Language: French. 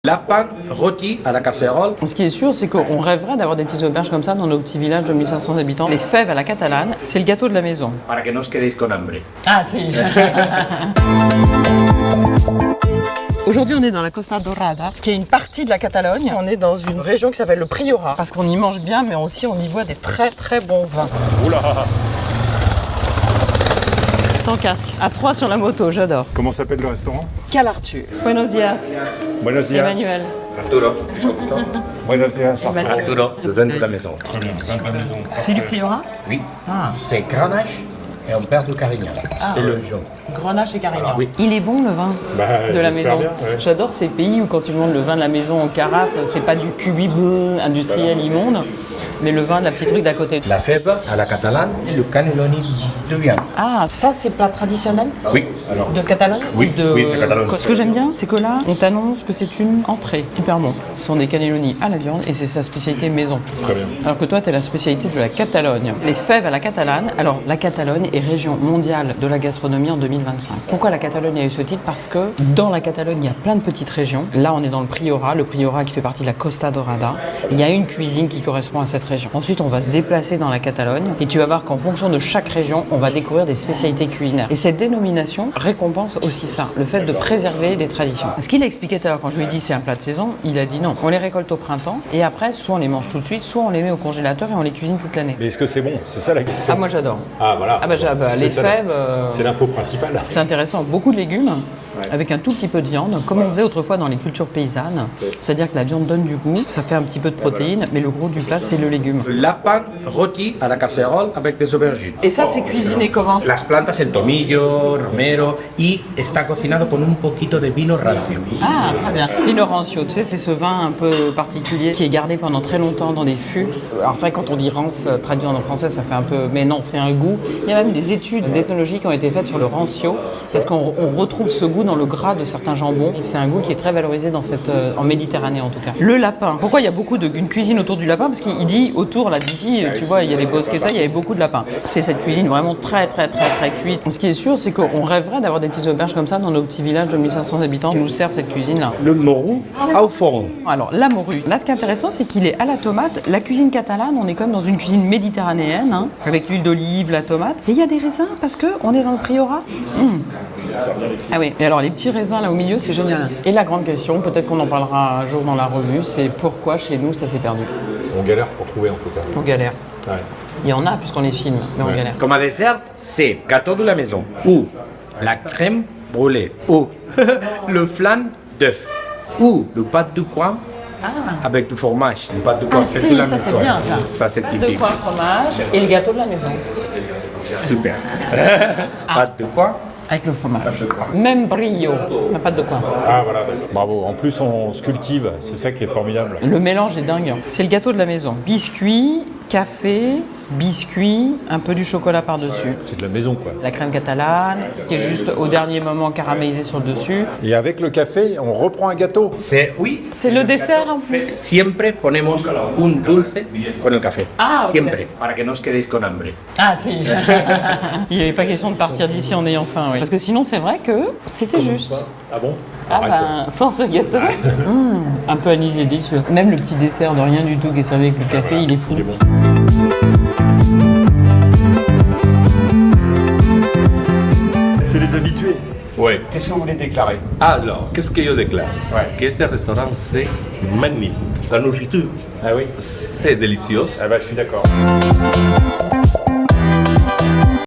Lapin rôti à la casserole. Ce qui est sûr, c'est qu'on rêverait d'avoir des petites auberges comme ça dans nos petits villages de 1500 habitants. Les fèves à la catalane, c'est le gâteau de la maison. Para que no os quedéis con hambre. Ah si. Aujourd'hui, on est dans la Costa Dorada, qui est une partie de la Catalogne. On est dans une région qui s'appelle le Priorat, parce qu'on y mange bien, mais aussi on y boit des très très bons vins. Oula. Sans casque, à 3 sur la moto, j'adore. Comment s'appelle le restaurant? Cal Arthur. Buenos dias, Buenos dias. Emmanuel. Arturo, mucho gusto. Buenos dias. Arturo, le vin de la maison. Très bien, vin de la maison. C'est du Priorat? Oui. Ah. C'est Grenache et on perd du Carignan. C'est le jaune. Grenache et Carignan. Oui. Il est bon le vin de la j'espère maison. bien, ouais. J'adore ces pays où quand tu demandes le vin de la maison en carafe, c'est pas du cubi bleu industriel immonde, mais le vin de la petite truc d'à côté. La fève à la catalane et le cannelloni de viande. Ah, ça c'est plat traditionnel Oui. Alors, de Catalogne? Oui, Ou de... oui, de Catalogne. Ce que j'aime bien, c'est que là, on t'annonce que c'est une entrée. Super bon. Ce sont des cannelloni à la viande et c'est sa spécialité maison. très bien. Alors que toi, tu es la spécialité de la Catalogne. Les fèves à la catalane. Alors, la Catalogne est région mondiale de la gastronomie en 2025. Pourquoi la Catalogne a eu ce titre? Parce que dans la Catalogne, il y a plein de petites régions. Là, on est dans le Priorat qui fait partie de la Costa Dorada. Il y a une cuisine qui correspond à cette région. Ensuite, on va se déplacer dans la Catalogne et tu vas voir qu'en fonction de chaque région, on va découvrir des spécialités culinaires. Et cette dénomination récompense aussi ça, le fait de préserver des traditions. Ce qu'il a expliqué tout à l'heure, quand je lui ai dit c'est un plat de saison, il a dit non. On les récolte au printemps et après, soit on les mange tout de suite, soit on les met au congélateur et on les cuisine toute l'année. Mais est-ce que c'est bon? C'est ça la question. Ah, moi j'adore. Ah, voilà. Ah, bah, les C'est ça, fèves. C'est l'info principale. C'est intéressant, beaucoup de légumes, avec un tout petit peu de viande, comme on faisait autrefois dans les cultures paysannes. C'est-à-dire que la viande donne du goût, ça fait un petit peu de protéines, mais le gros du plat, c'est le légume. Lapin rôti à la casserole avec des aubergines. Et ça, c'est cuisiné comment? Las plantas, el tomillo, romero y está cocinado con un poquito de vino rancio. Ah, très bien. Vino rancio, tu sais, c'est ce vin un peu particulier qui est gardé pendant très longtemps dans des fûts. Alors c'est vrai, quand on dit rance, traduit en français, ça fait un peu... Mais non, c'est un goût. Il y a même des études d'ethnologie qui ont été faites sur le rancio, parce qu'on retrouve ce goût dans le gras de certains jambons. Et c'est un goût qui est très valorisé dans en Méditerranée en tout cas. Le lapin. Pourquoi il y a beaucoup d'une cuisine autour du lapin? Parce qu'il dit autour, là d'ici, tu vois, il y a des bosquets et ça, il y avait beaucoup de lapins. C'est cette cuisine vraiment très cuite. Ce qui est sûr, c'est qu'on rêverait d'avoir des petites auberges comme ça dans nos petits villages de 1500 habitants qui nous servent cette cuisine-là. Le morue au fourneau. Alors, la morue. Là, ce qui est intéressant, c'est qu'il est à la tomate. La cuisine catalane, on est comme dans une cuisine méditerranéenne, hein, avec l'huile d'olive, la tomate. Et il y a des raisins parce qu'on est dans le Priorat. Ah oui. Et alors, les petits raisins là au milieu, c'est génial. Et la grande question, peut-être qu'on en parlera un jour dans la revue, c'est pourquoi chez nous ça s'est perdu. On galère pour trouver en tout cas. On galère. Ouais. Il y en a puisqu'on les filme, mais on galère. Comme dessert, c'est gâteau de la maison ou la crème brûlée ou le flan d'œuf ou le pâte de coin avec du fromage. Le pâte de coin fait de la ça c'est maison. bien ça. Ça c'est Pâte de typique. coin, fromage et le gâteau de la maison. Super. Pâte de coin. Avec le fromage. Même brio, la pâte de coin. Ah voilà, d'accord. Bravo. En plus, on se cultive. C'est ça qui est formidable. Le mélange est dingue. C'est le gâteau de la maison. Biscuits, café, biscuits, un peu du chocolat par-dessus. C'est de la maison quoi. La crème catalane, qui est juste au dernier moment caramélisée sur le dessus. Et avec le café, on reprend un gâteau. Oui. C'est le dessert en plus. Siempre ponemos un dulce con el café. Ah, ok. Siempre. Para que no os quedéis con hambre. Ah si. Il n'y avait pas question de partir d'ici en ayant faim, oui. Parce que sinon, c'est vrai que c'était juste. Ah bon? Ah ben, sans ce gâteau, un peu anisé, délicieux. Même le petit dessert de rien du tout qui est servi avec le café, il est fou. Il est bon. C'est les habitués. Oui. Qu'est-ce que vous voulez déclarer? Alors, qu'est-ce que je déclare? Ouais. Que este restaurant, c'est magnifique. La nourriture, Ah oui? c'est délicieux. Ah bah je suis d'accord.